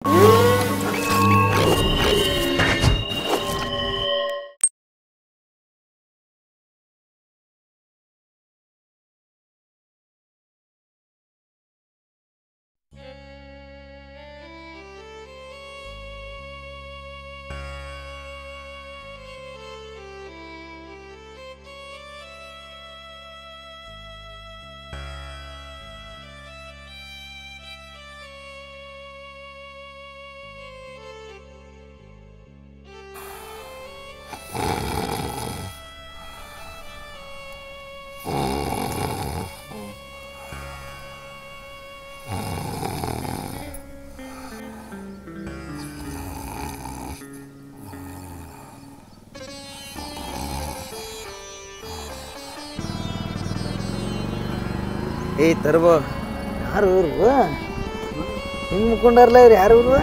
ಏಯ್ ತರ್ಬೋ ಯಾರು ಇವ್ರು ಹಿಂಗೆ ಮುಕ್ಕೊಂಡಾರಲ್ಲ ಇವ್ರು ಯಾರು ಇವ್ರು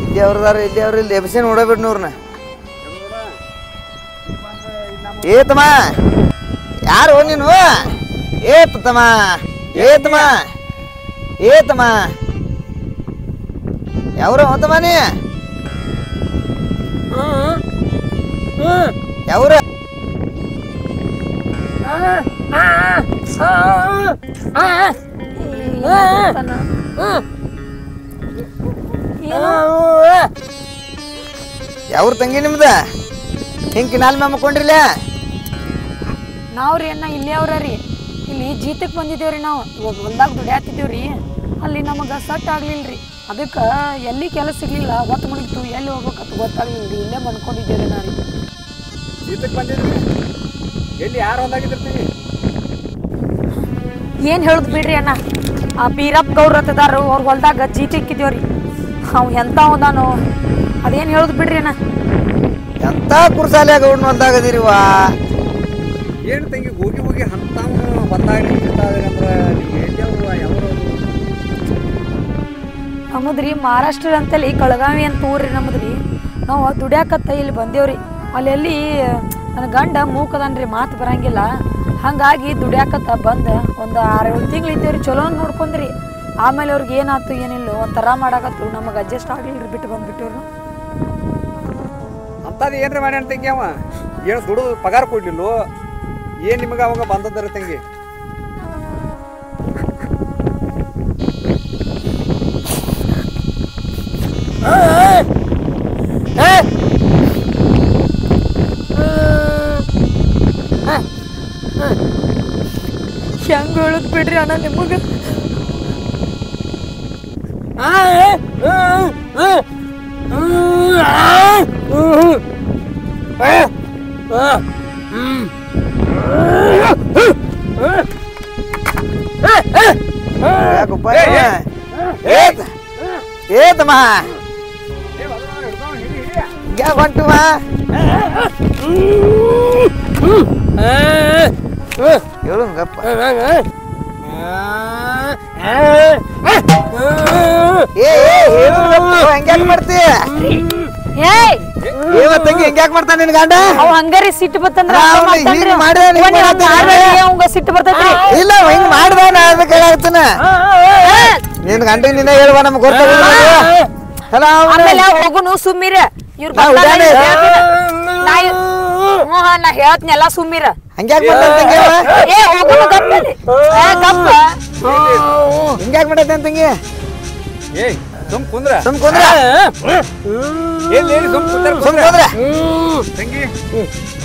ಇಲ್ಲಿ ಅವ್ರದಾರ ಇಲ್ಲಿ ಅವ್ರು ಇಲ್ಲಿ ಎಬ್ಸೆ ನೋಡಬಿಡ್ನು ಅವ್ರನ್ನ ಏತಮ್ಮ ಯಾರು ನೀನು ಏತಮ್ಮ ಏತಮ್ಮ ಏತಮ್ಮ ಯಾವ್ರ ಹೋತಮ್ಮ ನೀ ಯಾವ್ರ ಯಾವ್ರ ತಂಗಿ ನಿಮ್ದ ಹಿಂಗ್ ಕಿನಾಲ್ ಮ್ಯಾಗ ಮಕ್ಕೊಂಡ್ರಿಲ್ಲ ನಾವ್ರಿ ಅಣ್ಣ ಇಲ್ಲಿ ಅವ್ರಿ ಇಲ್ಲಿ ಜೀತಕ್ಕೆ ಬಂದಿದ್ದೇವ್ರಿ ನಾವು ಇವಾಗ ಹೊಲ್ದಾಗ ದುಡ್ಯಾತಿದ್ದೇವ್ರಿ ಅಲ್ಲಿ ನಮಗೆ ಸಟ್ ಆಗ್ಲಿಲ್ರಿ ಅದಕ್ಕೆ ಎಲ್ಲಿ ಕೆಲಸ ಸಿಗ್ಲಿಲ್ಲ ಹೊತ್ತು ಮುಗಿತು ಎಲ್ಲಿ ಹೋಗ್ಬೇಕಂತ ಗೊತ್ತಾಗ್ಲಿಲ್ರಿ ಇಲ್ಲೇ ಮನ್ಕೊಂಡಿದ್ದೇವ್ರಿ ನಾನು ಜೀತಕ್ಕೆ ಬಂದಿದ್ರಿ ಎಲ್ಲಿ ಯಾರು ಹೊಲ್ದಾಗಿದ್ರಿ ಏನು ಹೇಳುದು ಬಿಡ್ರಿ ಅಣ್ಣ ಆ ಬೀರಪ್ಪ ಗೌಡ್ರ ಅಂತದಾರು ಅವ್ರ ಹೊಲ್ದಾಗ ಜೀತಿಕ್ಕಿದ್ದೇವ್ರಿ ಅವ್ ಎಂತ ಅವದಾನು ಅದೇನು ಹೇಳುದು ಬಿಡ್ರಿ ಅಣ್ಣ ಎಂತ ಕುರ್ಸಾಲೆ ಗೌಡ್ನ ಹೊಲ್ದಾಗದಿರಿವಾ ಏನು ತಂಗಿ ಹೋಗಿ ಹೋಗಿ ಅಂತಾವು ಹೊಲ್ದಾಗ ಅಂದ್ರೆ ಯಾವ್ರು ನಮ್ಮದ್ರಿ ಮಹಾರಾಷ್ಟ್ರ ಅಂತಲ್ಲಿ ಕಳಗಾವಿ ಅಂತ ಊರ್ರಿ ನಮ್ಮದ್ರಿ ನಾವು ದುಡ್ಯಾಕತ್ತ ಇಲ್ಲಿ ಬಂದೇವ್ರಿ ಅಲ್ಲೆಲ್ಲಿ ನನ್ನ ಗಂಡ ಮೂಕದನ್ರಿ ಮಾತು ಬರಂಗಿಲ್ಲ ಹಂಗಾಗಿ ದುಡ್ಯಾಕತ್ತ ಬಂದ ಒಂದು 6-7 ತಿಂಗಳು ಇದ್ದೇವ್ರಿ ಚಲೋ ನೋಡ್ಕೊಂಡ್ರಿ ಆಮೇಲೆ ಅವ್ರಿಗೆ ಏನಾಯ್ತು ಏನಿಲ್ಲ ಒಂಥರ ಮಾಡಾಕತ್ತು ನಮಗೆ ಅಡ್ಜಸ್ಟ್ ಆಗ್ಲಿಲ್ರಿ ಬಿಟ್ಟು ಬಂದ್ಬಿಟ್ಟಿವ್ರು ಅಂಥದ್ದು ಏನ್ರಿ ಮಾಡ್ಯಾನ ತಂಗಿ ಅವ ಏನು ದುಡ್ಡು ಪಗಾರ ಕೊಡ್ಲಿಲ್ಲ ಏನು ನಿಮಗೆ ಅವಾಗ ಬಂದದ್ರಿ ತಂಗಿ ಹೆಂಗ್ ಹೇಳುದ್ ಬಿಡ್ರಿ ಅಣ್ಣ ನಿಮಗೆ ಏತಮ್ಮ ಯಾಕೆ ಹೊಂಟುವ ಹೇಳು ಗಪ್ಪ ಹಂಗ್ಯಾಕ್ ಮಾಡ್ತಿ ತಂಗಿ ಹಿಂಗ್ಯಾಕ್ ಮಾಡ್ತಾನ ನಿನ್ ಗಂಡ ಅವ್ ಹಂಗಾರಿ ಸಿಟ್ಟು ಬತ್ತಂದ್ರ ಸಿಟ್ಟು ಬರ್ತೈತ್ರಿ ಇಲ್ಲ ಹಿಂಗ್ ಮಾಡ್ದ ಅದಕ್ಕೆ ಆಗ್ತಾನ ನಿನ್ ಗಂಡ ನಿನ್ನ ಹೇಳುವ ನಮ್ಗೆ ಗೊತ್ತಾಗಿಲ್ಲ ಹೋಗುನು ಸುಮ್ಮಿರ ಇವ್ರ ನಾ ಹೇಳ್ತನೆಲ್ಲ ಸುಮ್ಮಿರ ಹಂಗ್ಯಾಕ್ ಮಾಡ್ತಾನ ಹಿಂಗ್ಯಾಕ್ ಮಾಡೈತೆ ತಂಗಿ ಏಯ್ ಸುಮ್ ಕುಂದ್ರ ಸುಮ್ ಕುಂದ್ರ ಎಲ್ಲಿ ಸುಮ್ ಕುಂದ್ರ ಕುಂದ್ರ ತಂಗಿ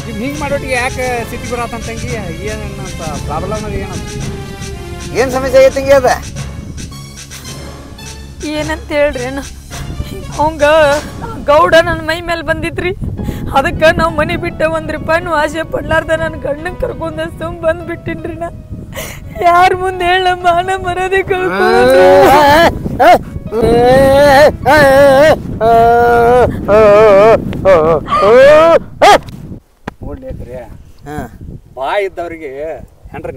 ಈಗ ಹಿಂಗೆ ಮಾಡೋಟಿಗೆ ಯಾಕೆ ಸಿಟಿ ಬರತ್ತಂತ ತಂಗಿ ಏನಂತ ಪ್ರಾಬ್ಲಮ್ ಅದು ಏನಂತ ಏನ್ ಸಮಸ್ಯೆ ಆಗೈತೆ ತಂಗಿ ಅದ ಏನಂತ ಹೇಳ್ರಿ ಅಣ್ಣ ಅವಂಗ ಗೌಡ ನನ್ನ ಮೈ ಮೇಲೆ ಬಂದಿದ್ರಿ ಅದಕ್ಕೆ ನಾವು ಮನೆ ಬಿಟ್ಟ 1 ರೂಪಾಯಿನೂ ಆಸೆ ಪಡ್ಲಾರ್ದ ನನ್ನ ಗಂಡನ ಕರ್ಕೊಂಡ ಸುಮ್ ಬಂದ್ಬಿಟ್ಟಿನ್ರಿ ನಾ ಯಾರ ಮುಂದೆ ಹೇಳ ಮಾನ ಮರದೆ ಕಳ್ಕೊಂಡ್ರಿ ನೋಡ್ಲಿಕ್ರಿ ಬಾ ಇದ್ದವ್ರಿಗೆ ಹೆಂಡ್ರ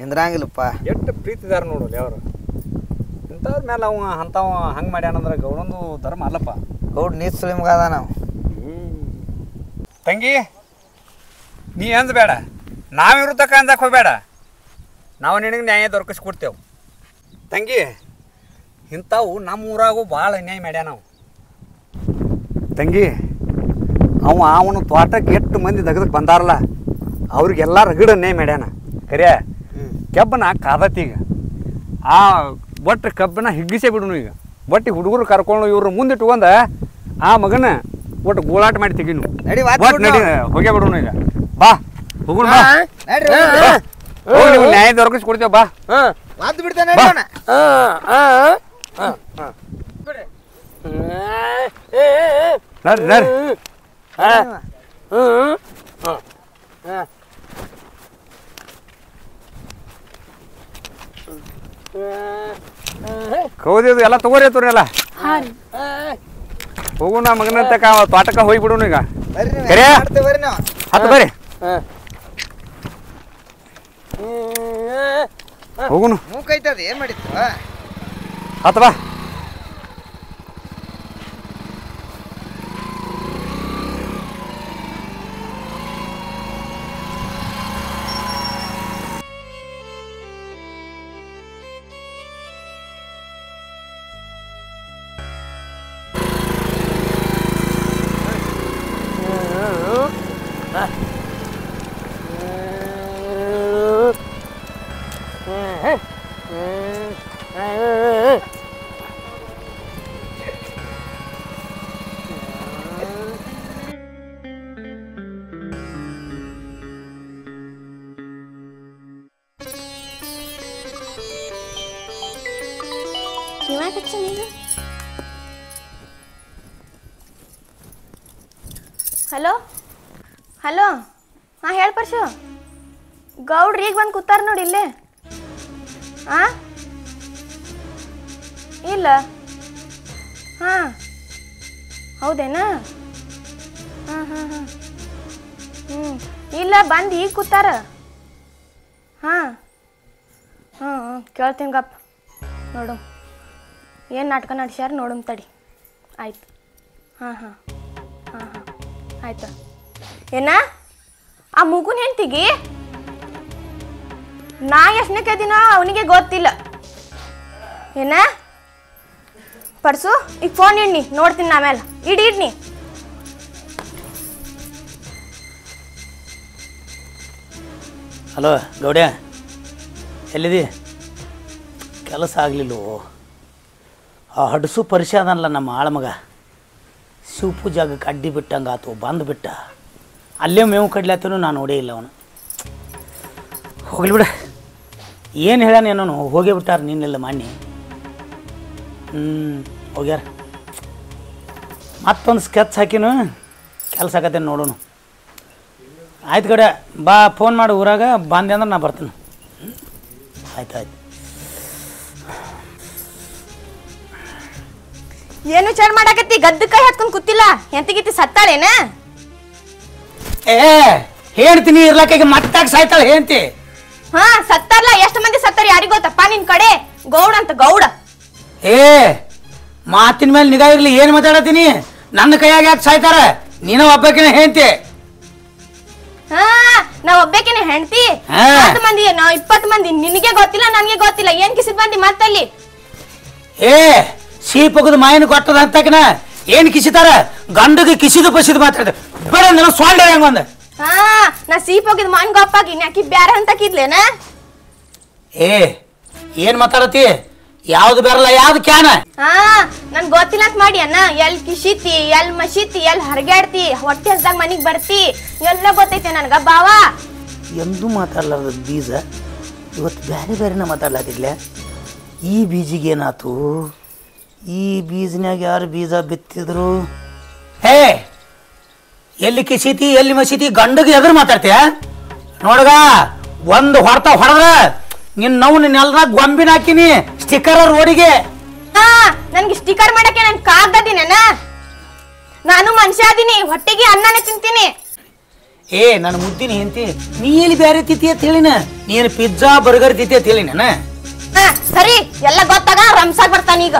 ನಿಂದ್ರಂಗಿಲ್ಲಪ್ಪ ಎಷ್ಟು ಪ್ರೀತಿದಾರ ನೋಡಲ್ಲ ಅವರು ಇಂಥವ್ರ ಮೇಲೆ ಅವ ಅಂಥವ ಹಂಗೆ ಮಾಡ್ಯಾನಂದ್ರೆ ಗೌಡಂದು ಧರ್ಮ ಅಲ್ಲಪ್ಪ ಗೌಡ್ ನೀತ್ ಸುಳಿ ಮಗ ಅದ ನಾವು ತಂಗಿ ನೀ ಅಂದ್ ಬೇಡ ನಾವಿರುತ್ತಕ್ಕ ಅಂದಕ್ಕೆ ಹೋಗ್ಬೇಡ ನಾವು ನಿನಗೆ ನ್ಯಾಯ ದೊರಕಿಸ್ಕೊಡ್ತೇವೆ ತಂಗಿ ಇಂಥವು ನಮ್ಮ ಊರಾಗೂ ಭಾಳ ಅನ್ಯಾಯ ಮಾಡ್ಯಾನ ನಾವು ತಂಗಿ. ಅವನು ತೋಟಕ್ಕೆ ಎಷ್ಟು ಮಂದಿ ದಗದಕ್ಕೆ ಬಂದಾರಲ್ಲ ಅವ್ರಿಗೆಲ್ಲ ರಗಡ ಅನ್ಯಾಯ ಮಾಡ್ಯಾನ. ಕರೆ ಕೆಬ್ಬನ ಕಾದತ್ತೀಗ ಒಟ್ಟು ಕಬ್ಬನ ಹಿಗ್ಗಿಸೇ ಬಿಡುನು. ಈಗ ಒಟ್ಟು ಹುಡುಗರು ಕರ್ಕೊಂಡು ಇವ್ರು ಮುಂದೆ ಇಟ್ಕೊಂಡ ಆ ಮಗನ ಒಟ್ಟು ಗೋಳಾಟ ಮಾಡಿ ತೆಗಿನು. ನಡಿ ಹೋಗೇ ಬಿಡುನು. ಈಗ ಬಾ ಹೋಗೋಣ, ನ್ಯಾಯ ದೊರಕಿಸ್ಕೊಡ್ತೇವ. ಬಾ ಮಾತು ಬಿಡ್ತಾನೆ ನಡ್ರಿ ನಡ್ರಿ. ಕೌದಿದು ಎಲ್ಲ ತಗೋರಿ ಎಲ್ಲ ಹೋಗೋಣ ಮಗನಂತ ತೋಟಕ್ಕೆ ಹೋಗಿ ಬಿಡೋಣ. ಈಗ ಹತ್ತು ಬರ್ರಿ ಹೋಗುನು. ಮೂಕೈತದ ಏನ್ ಮಾಡಿತ್ತು ಹತ್ತು ಬಾ. ಹಲೋ ಹಲೋ ಹಾಂ ಹೇಳಿ ಪರ್ಶು. ಗೌಡ್ರು ಈಗ ಬಂದು ಕೂತಾರ ನೋಡಿ ಇಲ್ಲೇ. ಹಾಂ ಇಲ್ಲ ಹಾಂ ಹೌದೇನಾ? ಹಾಂ ಹಾಂ ಹಾಂ ಇಲ್ಲ ಬಂದು ಈಗ ಕೂತಾರ. ಹಾಂ ಹಾಂ ಹಾಂ ಕೇಳ್ತೀನಿ ಗಪ್ಪ. ನೋಡು ಏನು ನಾಟಕ ನಡ್ಸ್ಯಾರ ನೋಡಮ್ ತಡಿ. ಆಯ್ತು ಹಾಂ ಹಾಂ ಹಾಂ ಹಾಂ ಆಯ್ತು. ಏನ ಆ ಮಗುನ ಹೆಂಡ್ತಿಗಿ ನಾ ಎಷ್ಟನೇ ಕೇಳ್ತೀನೋ ಅವನಿಗೆ ಗೊತ್ತಿಲ್ಲ. ಏನ ಪರ್ಸು ಈಗ ಫೋನ್ ಇಡ್ನಿ, ನೋಡ್ತೀನಿ ಆಮೇಲೆ. ಇಡ್ನಿ. ಹಲೋ ಗೌಡ್ಯ, ಎಲ್ಲಿದಿ? ಕೆಲಸ ಆಗಲಿಲ್ಲವೋ? ಆ ಹಡ್ಸು ಪರಿಚಯ ಅದನಲ್ಲ ನಮ್ಮ ಆಳಮಗ, ಶಿವಪೂಜಾಗಕ್ಕೆ ಅಡ್ಡಿ ಬಿಟ್ಟಂಗೆ ಆತು, ಬಂದುಬಿಟ್ಟ. ಅಲ್ಲೇ ಮೇವು ಕಡ್ಲಾತನು ನಾನು ನೋಡೇ ಇಲ್ಲ ಅವನು. ಹೋಗ್ಲಿ ಬಿಡ, ಏನು ಹೇಳ್ಯಾನೇನೋ ಹೋಗೇ ಬಿಟ್ಟಾರ ನಿನ್ನೆಲ್ಲ ಮಾನ್ಯ. ಹೋಗ್ಯಾರ. ಮತ್ತೊಂದು ಸ್ಕೆಚ್ ಹಾಕಿನು, ಕೆಲಸ ಆಗತ್ತೆ ನೋಡೋಣ. ಆಯ್ತು ಗೌಡ, ಬಾ ಫೋನ್ ಮಾಡು ಊರಾಗ, ಬಂದೆ ಅಂದ್ರೆ ನಾ ಬರ್ತೀನಿ. ಆಯ್ತು ಆಯ್ತು. ಏನು ವಿಚಾರ ಮಾಡಾಕತ್ತಿ? ಗದ್ದ ಕೈ ಹಾಕ್ಕೊಂಡು ಕೂತಿಲ್ಲ, ಎಂತಗಿತ್ತಿ ಸತ್ತಾಳೇನ? ಹೇಳ್ತೀನಿ ಇರ್ಲಾಕ ಮತ್ತಾಗ ಸಾಯ್ತಾಳೆ ಹೇಳ್ತಿ. ಹಾ ಸತ್ತಾರಲ್ಲ, ಎಷ್ಟು ಮಂದಿ ಸತ್ತಾರ ಯಾರಿಗ ಗೊತ್ತಪ್ಪ ನಿನ್ ಕಡೆ? ಗೌಡ ಅಂತ ಗೌಡ. ಮಾತಿನ ಮೇಲೆ ನಿಗಾ ಇರ್ಲಿ, ಏನ್ ಮಾತಾಡತೀನಿ? ನನ್ನ ಕೈಯಾಗ ಯಾಕೆ ಸಾಯ್ತಾರ? ನೀನ ಒಬ್ಬಕಿನ ಹೇಳ್ತಿ. ಹಾ ನಾವ್ ಒಬ್ಬಕಿನ ಹೆಂಡ್ತಿ. 10 ಮಂದಿ ನಾವ್ 20 ಮಂದಿ, ನಿನಗೆ ಗೊತ್ತಿಲ್ಲ ನನಗೆ ಗೊತ್ತಿಲ್ಲ. ಏನ್ ಕಿಸಿದ್ ಬಂದಿ ಮತ್ತಲ್ಲಿ? ಸೀಪಗದ ಮಾಯನ ಕೊಟ್ಟದ ಅಂತಕನ ಏನ್ ಕಿಸಿತಾರ? ಗಂಡಗೆ ಕಿಸಿದು ಪಸಿದು ಮಾತಾಡ ಬೇಡ, ನನ್ನ ಸ್ವಾಂಡ ಹೆಂಗ ಬಂದ? ಹಾ ನಾ ಸೀಪ್ ಹೋಗಿದ್ ಮಾನ್ ಗೊಪ್ಪಾಗಿ ಆಕಿ ಬ್ಯಾರ ಅಂತಕಿದ್ಲೇನ? ಏನ್ ಮಾತಾಡತಿ? ಯಾವ್ದು ಬರಲ್ಲ, ಯಾವ್ದು ಕ್ಯಾನ? ಹಾ ನನ್ ಗೊತ್ತಿಲ್ಲ ಅಂತ ಮಾಡಿ ಅಣ್ಣ. ಎಲ್ ಕಿಸಿತಿ, ಎಲ್ ಮಸಿತಿ, ಎಲ್ ಹರಗಾಡ್ತಿ, ಹೊಟ್ಟೆ ಹಸ್ದಾಗ ಮನಿಗ್ ಬರ್ತಿ, ಎಲ್ಲ ಗೊತ್ತೈತೆ ನನ್ಗ ಬಾವ. ಎಂದೂ ಮಾತಾಡ್ಲಾರ್ದ ಬೀಜ ಇವತ್ತು ಬ್ಯಾರೆ ಬ್ಯಾರೆನ ಮಾತಾಡ್ಲಾತಿದ್ಲೆ. ಈ ಬೀಜಿಗೆ ಏನಾತು? ಈ ಬೀಜನ್ಯಾಗ ಯಾರು ಬೀಜ ಬಿತ್ತಿದ್ರು? ಎಲ್ಲಿ ಕಿಸಿತಿ, ಎಲ್ಲಿ ಮಸಿತಿ, ಗಂಡಗೆ ಎದುರು ಮಾತಾಡ್ತೀಯ? ನೋಡ್ಗ, ಒಂದು ಹೊಡೆತ ಹೊಡೆದ್ರ ನಿನ್ನೆಲ್ದಾಗ ಗೊಂಬಿನ ಹಾಕಿನಿ ಸ್ಟಿಕ್ಕರ್ ರೋಡಿಗೆ. ಹಾ ನನ್ಗೆ ಸ್ಟಿಕ್ಕರ್ ಮಾಡಕ್ಕೆ ನನ್ ಕಾಗ್ದದಿನ? ನಾನು ಮನುಷ್ಯ ಅದೀನಿ, ಹೊಟ್ಟೆಗೆ ಅನ್ನನೇ ತಿಂತೀನಿ. ನನ್ನ ಮುದ್ದಿನ ಹೆಂತಿ, ನೀ ಎಲ್ಲಿ ಬ್ಯಾರೆ ತಿತಿ ಅಂತ ಹೇಳಿನ? ನೀನು ಪಿಜ್ಜಾ ಬರ್ಗರ್ ತಿತಿ ಅಂತ ಹೇಳಿನ? ಸರಿ ಎಲ್ಲ ಗೊತ್ತಾಗ ರಂಸಾಗ್ ಬರ್ತಾನ ಈಗ.